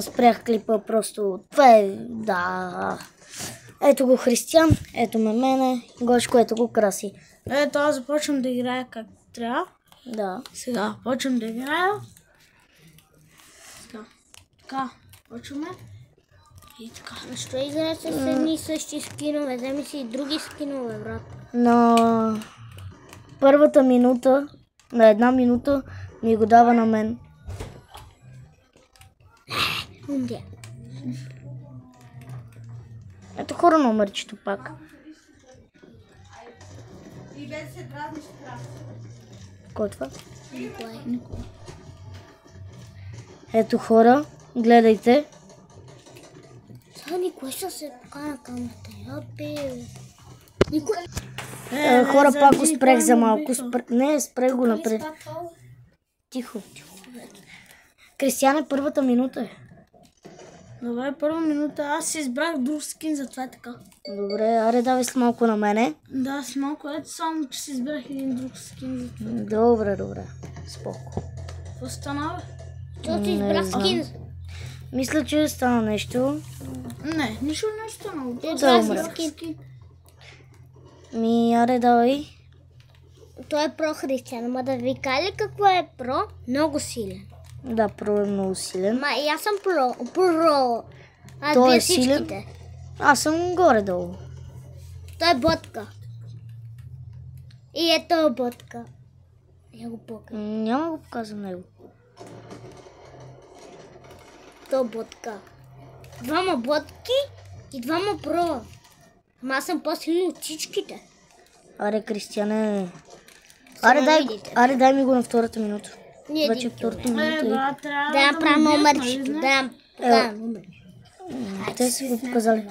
Спрях клипа просто. Това е, да. Ето го Християн, ето ме мене, Гошко, ето го Краси. Ето аз започвам да играя как трябва. Да. Сега почвам да играя. Така, почваме. И така. Защо играеш с едни и същи скинове? Вземи си и други скинове, брат. На първата минута, на една минута ми го дава на мен. Ето хора номерчето пак. Кой е това? Николай. Ето хора, гледайте. Сега Николай ще се покана камерата. Я бе. Николай. Хора, пак го спрех за малко. Не, спрех го напред. Тихо. Кристиян е първата минута е. Добре, първа минута. Аз си избрах друг скин, затова е така. Добре, аре давай с малко на мене. Да, с малко. Ето само, че си избрах един друг скин. Затова. Добре. Споко. Какво стана, бе? Защо ти избрах скин? Мисля, че стана нещо. Не, нищо не стана. Да, умря. Аре давай. Той е про Християн, ама да ви кажа какво е про? Много силен. Да, про е много силен. Ма и аз съм про. Аз Той бия е силен? всичките. Аз съм горе-долу. Той е ботка. И ето ботка. Я го покажа. Няма го показвам него. То ботка. Двама ботки и двама про. Ама аз съм по-силен от всичките. Аре, Кристияне. Сега видите. Аре, дай ми го на втората минута. Ние Вече втората минута. Брат, трябва да направя ме бият, номерчето. нали Да знаеш? покажа номерчето. Те са го показали.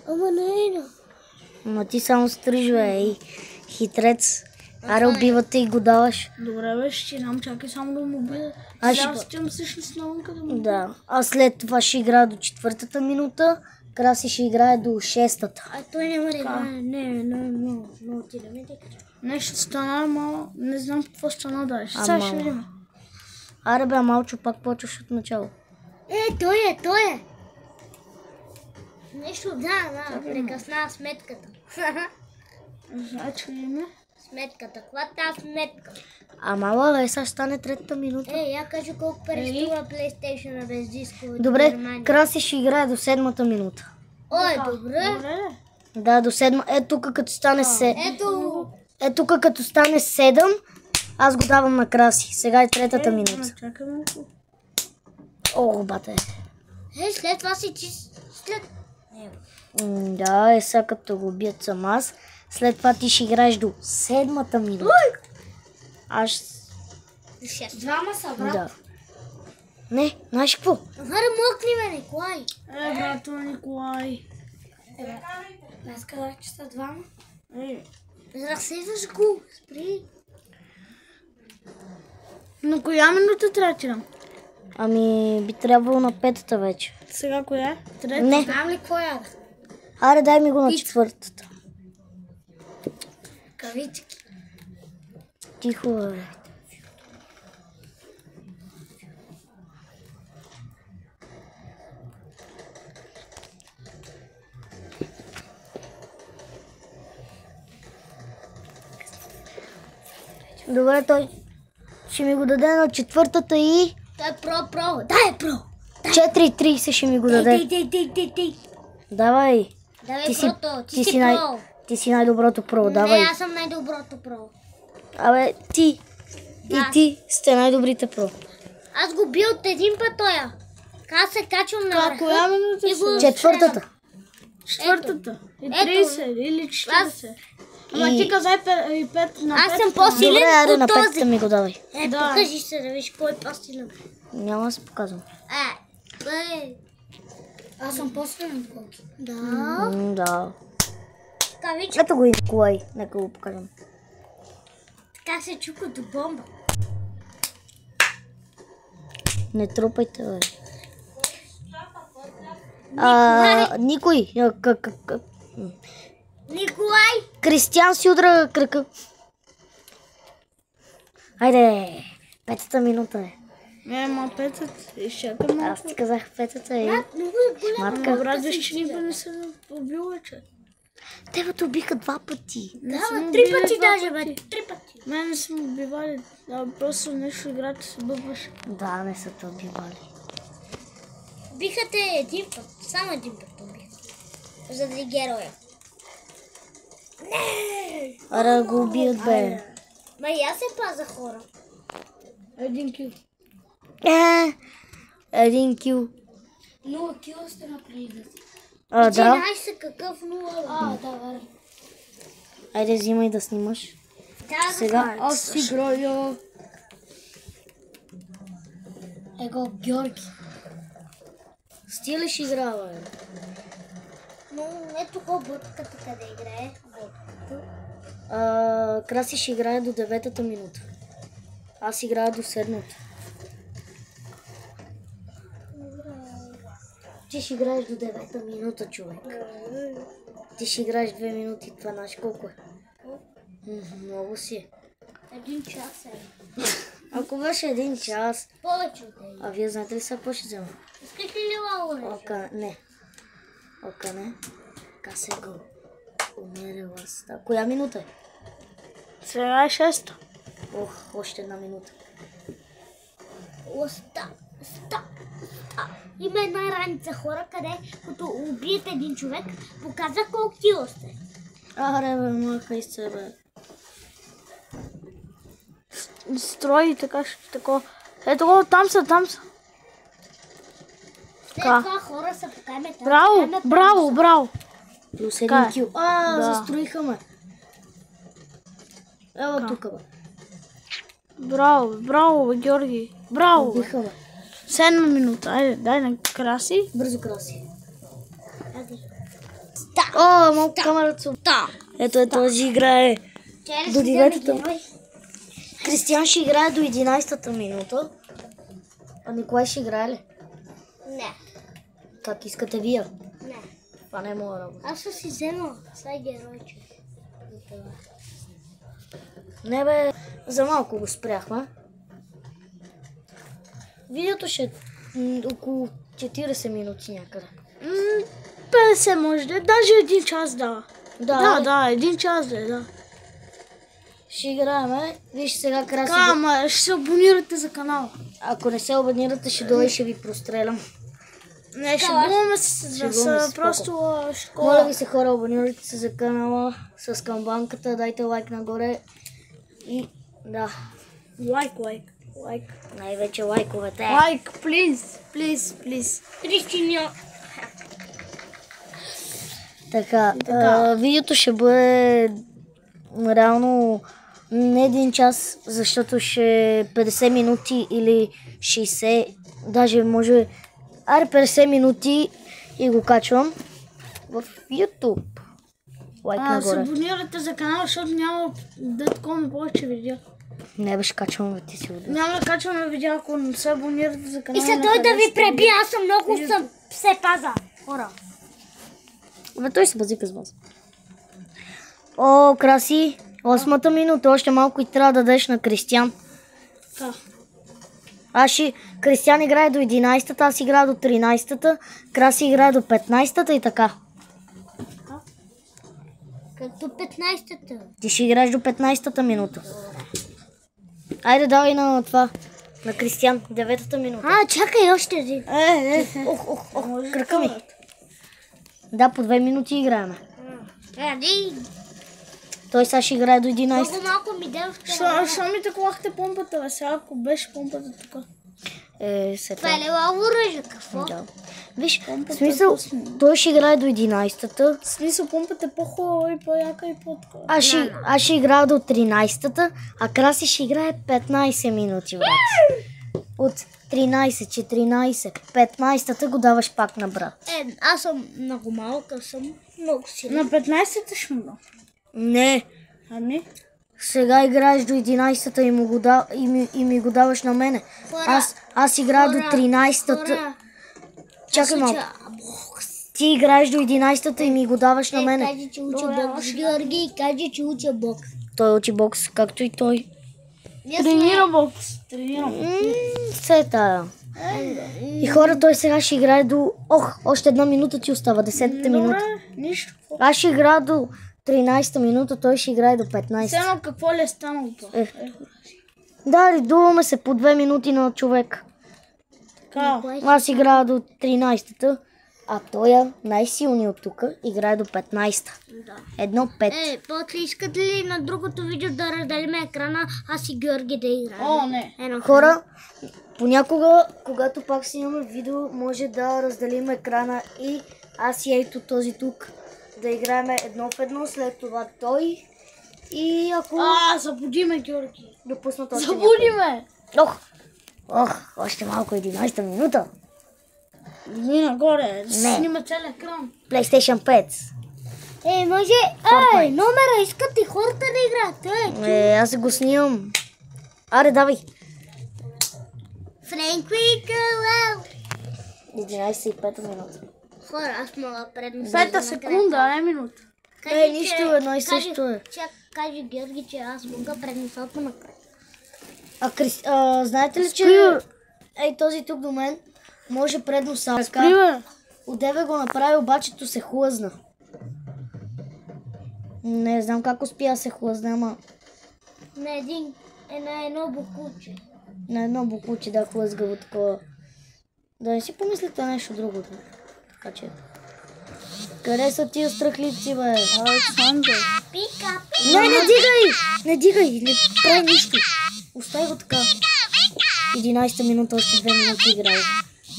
Ама не. Ма ти само стрижва, ей. Хитрец. Аре, убивате и го даваш. Добре, бе, ще ти дам, чакай само да му убия. Аз Сега ще- стигам всъщност навънка да му Да. А след това ще играя до четвъртата минута. Краси ще играе до шестата. А той няма да играе. Не, отидеме дека. нещо стана, ама не знам какво стана да е. Сега ще видим. Аре бе, малчо, пак почваш от начало. Той е. Нещо, да, прекъсна сметката. Значи видим. Сметката, каква тази сметка? Ама бе, сега ще стане третата минута. Я кажа колко преструва PlayStation без дискове. Добре, Краси ще играе до седмата минута. Добре. Добре, Да, до седма. Ето тук като стане Ето. тук като стане 7, аз го давам на Краси. Сега е третата минута. чакай малко. О, бате. След това си ти... След... Да, сега като го бият съм аз. След това ти ще играеш до седмата минута. Аз... Двама са, брат. Да. Не, знаеш какво? Аре, мокни бе, Николай. Брато Николай. Аз казах, че са двама. Е, Разсейваш го. Спри. на коя минута трябва да ти дам? Ами, би трябвало на петата вече. Сега коя е? Трета? Не, Знам ли какво яда? аре дай ми го на четвъртата. Кавички. Тихо, бе. Добре, той ще ми го даде на четвъртата и Той е про. Дай, про. 4:30 ще ми го даде. Дай. Давай. Давай Ти си- прото. ти Ти си си най- про. Ти си най-доброто про, давай. Не, аз съм най-доброто про. Абе, ти и Да. ти сте най-добрите про. Аз го бил от един път тоя. Аз се качвам на върха. Коя минута и си? го Четвъртата. Четвъртата. И Ето. 30 или 40. Ама И- ти каза и 5 на 5. Аз съм по-силен Добре, аре на от петата този. ми го давай. Да. Покажи се да виж кой е по-силен. Няма да се показвам. Аз съм по-силен от колко. Да. Да. Кавички. Ето го и Николай. Нека го покажем. Така се чука до бомба. Не трупайте, бе. Никой. Николай. Кристиян си удра кръка. Айде, петата минута е. Не, ма петът. Изчакай малко. Аз ти казах петата е. Много е голяма. Матка. Радваш, че никой не се убил вече. Тебе те убиха 2 пъти. Не са ме Да, 3 убили пъти два даже, пъти. бе. 3 пъти. Мен не са ме убивали. Да, просто нещо играта се бъбваш. Да, не са те убивали. Биха те един път. Само един път те биха. Заради героя. Не! Ара го убият, бе. Ма и аз се паза хора. Един кил. Един кил. 0 кила сте направили. Да. 11 какъв 0? Да, Айде, взимай да снимаш. Сега. Аз си гроя. Его, Георги. С ти ли ще играва, бе? Но ето го бътката къде играе. Краси ще играе до 9-та минута. Аз играя до 7-та. Ти ще играеш до 9-та минута, човек. Ти ще играеш 2 минути. Това знаеш колко е? Много си. 1 час е. Ако беше 1 час, Повече от един. а вие знаете ли сега какво ще взема? Искаш ли лила Ока, не. Ока, не. Касе го. Умерила ста. Коя минута е? Сега е 6-та. Ох, още 1 минута. Оста. Има една раница хора, къде като убиете един човек, показва колко кило сте. Аре, бе, махай се, бе. Строи така, тако. Ето го, там са. След това хора са покаме там. Браво. Плюс Така 1 е. кил. Да. Застроиха ме. Ева тук, бе. Браво, бе, Георги. Браво, бе. Убиха, бе. 7 минута. Айде, дай на Краси. Бързо, Краси. Да. Малко камерата се... Да. Ето, този играе Чай до да си 9-та. герой. Кристиян ще играе до 11-та минута. А Николай ще играе ли? Не. Как искате вие? Не. Това не е моя работа. Аз ще си взема сега геройче. Не, бе, за малко го спряхме. Видеото ще е около 40 минути някъде. 50 може да е, даже 1 час да. Да, 1 час да е, да. Ще играеме. Виж сега Краси. Така, ама ще се абонирате за канала. Ако не се абонирате, ще дойда и ще ви прострелям. Не, ще шегуваме се, Шегуваме да се, са просто школа. Моля ви се, хора, абонирайте се за канала с камбанката, дайте лайк нагоре и да, Лайк. най-вече лайковете. Лайк, please. Кристиня. Така, видеото ще бъде реално не 1 час, защото ще е 50 минути или 60, даже може 50 минути и го качвам в YouTube. Лайк Се нагоре. абонирате за канала, защото няма да такова повече видео. Не беше качвам, ти си удобно. Няма да качваме видео, ако не се абонирате за И канала. се той да ви преби, аз съм много се паза. Хора. Бе, той се базика с вас. О, Краси, 8-та минута, още малко и трябва да дадеш на Кристиян. Кристиян играе до 11-та, аз играя до 13-та, Краси играе до 15-та и така. Като 15-та. Ти ще играеш до 15-та минута. Айде, давай на това, на Кристиян, 9-та минута. Чакай още един. Кръка ми. Да, по 2 минути играеме. Ради. Той сега ще играе до 11. Много малко ми дадохте. Що ми таковахте помпата, бе? Сега ако беше помпата тук. След Това е лева оръжие, какво? Да. Виж, в смисъл, той ще играе до 11-та. В смисъл, помпата е по-хубава и по-яка и по-такова. Аз ще играя до 13-та, а Краси ще играе 15 минути, брат. От 13, 14, 15-та го даваш пак на брат. Аз съм много малка, съм много силна. На 15-та ще му. Не, Ами? сега играеш до 11-та и ми го даваш на мене. Аз играя до 13-та. Чакай малко. Ти играеш до 11-та и ми го даваш на мене. Кажи, че уча бокс. Георги, кажи, че уча бокс. Той учи бокс, както и той. Тренира бокс. Тренира. Все тая. И хора, той сега ще играе до... още една минута ти остава, 10-та минута. Нищо. Аз ще играя до 13-та минута, той ще играе до 15-та. Само какво ли е станало това? Да, редуваме се по 2 минути на човек. Така. Аз играя до 13-та, а той най-силният от тук играе до 15-та. Да. 1-5. После искате ли на другото видео да разделим екрана, аз и Георги да играем? О, не. Хора, понякога, когато пак снимаме видео, може да разделим екрана и аз и ето този тук да играем 1 в 1, след това той и ако Забуди ме, Георги. допуснат още Забуди ме. още малко 11-та минута. Ми нагоре. Не. Снима цял екран. PlayStation 5. Може... номера искат и хората да играят. Аз го снимам. Аре, давай. Френки Калау. 11:05 минута. Хора, аз мога предно. 5 секунда, не минута. Нищо, едно и също е. Кажи Георги, че аз мога предносото накрая. Знаете ли, че този тук до мен може предно само. Пример. Одеве го направи, обаче то се хлъзна. Не знам как успя да се хлъзне, ама На едно букуче. на едно букуче да хлъзгаво такова. Да не си помислите нещо друго. Така че... Къде са тия страхливци, бе? Александър. Пика, Не дигай, не прави нищо. Остави го така. 11-та минута, още 2 минути играе.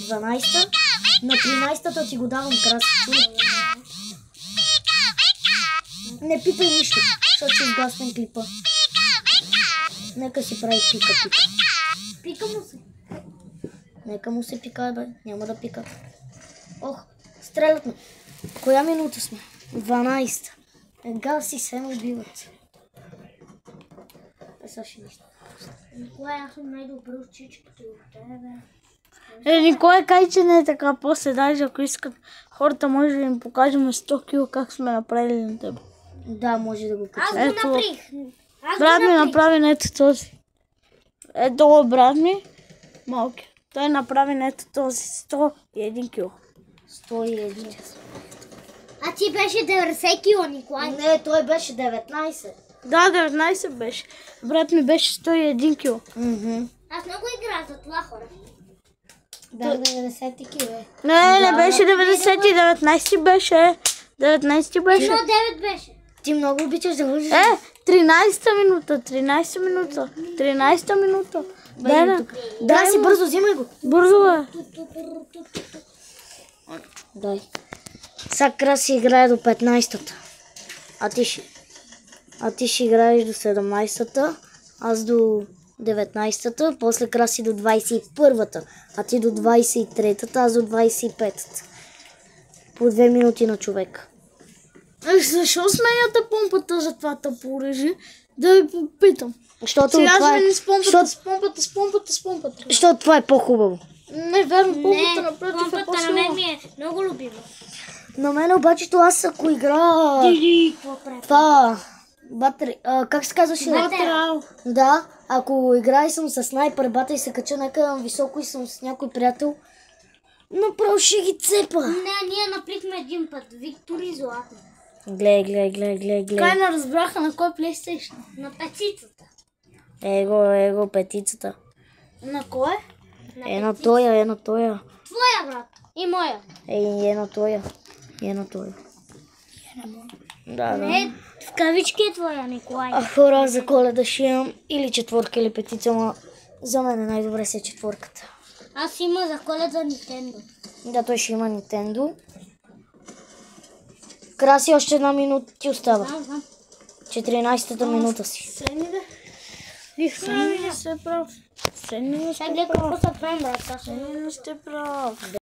12-та. На 13-та ти го давам краси. Не питай нищо, защото ще изгаснем клипа. Нека си прави пика. Пика му се. Нека му се пика, бе. Няма да пика. Стрелят ме. Коя минута сме? 12-та. Гаси се ме убиват. Сега ще нищо. Николай, аз съм най-добър учичката от тебе. Николай кай, че не е така. После даже ако искат хората, може да им покажем 100 кг как сме направили на теб. Да, може да го Аз кача. го направих. Брат ми направи нето този. Ето е брат ми. Малки. Той направи нето този 101 кг. 101. А ти беше 90 кг, Николай. Не, той беше 19. Да, 19 беше. Брат ми беше 101 кг. Аз много играя за това, хора. Да, 90 такива. Не беше 90, 19 беше. 19 беше. 109 беше. Ти много обичаш да лъжеш. 13-та минута, 13-та минута, 13-та минута. Да, си бързо, взимай го. Бързо бе. Дай. Сега Краси играе до 15-та. А ти ще играеш до 17-та, аз до 19-та, после Краси до 21-та, а ти до 23-та, аз до 25-та. По 2 минути на човек. Защо сменяте помпата за това тъпо оръжие? Да ви попитам. Защото Сега това смени с помпата. Защото това е по-хубаво. Не, верно, помпата напротив е помпата на по-силна. мен ми е много любима. На мен обаче това аз ако игра... Диди, какво прави? Това... Батери... как се казваше? Батерал. Да, ако играя съм с снайпер бата и се кача някъде високо и съм с някой приятел, направо ще ги цепа. Не, ние наплихме един път. Виктори златно. Гледай. Кай не разбраха на кой PlayStation? На петицата. Его, петицата. На кой? Ено тоя. Твоя, брат. И моя. Ено тоя. Да. Не, в кавички е твоя, Николай. Хора, за Коледа ще имам или четворка, или петица, но за мен най-добре си е четворката. Аз има за Коледа Nintendo. Да, той ще има Nintendo. Краси, още една минута ти остава. Знам. 14-та минута си. Седни да. Вих, седни да сте прав. Сега гледай какво са правим, брат. Седни да сте прав.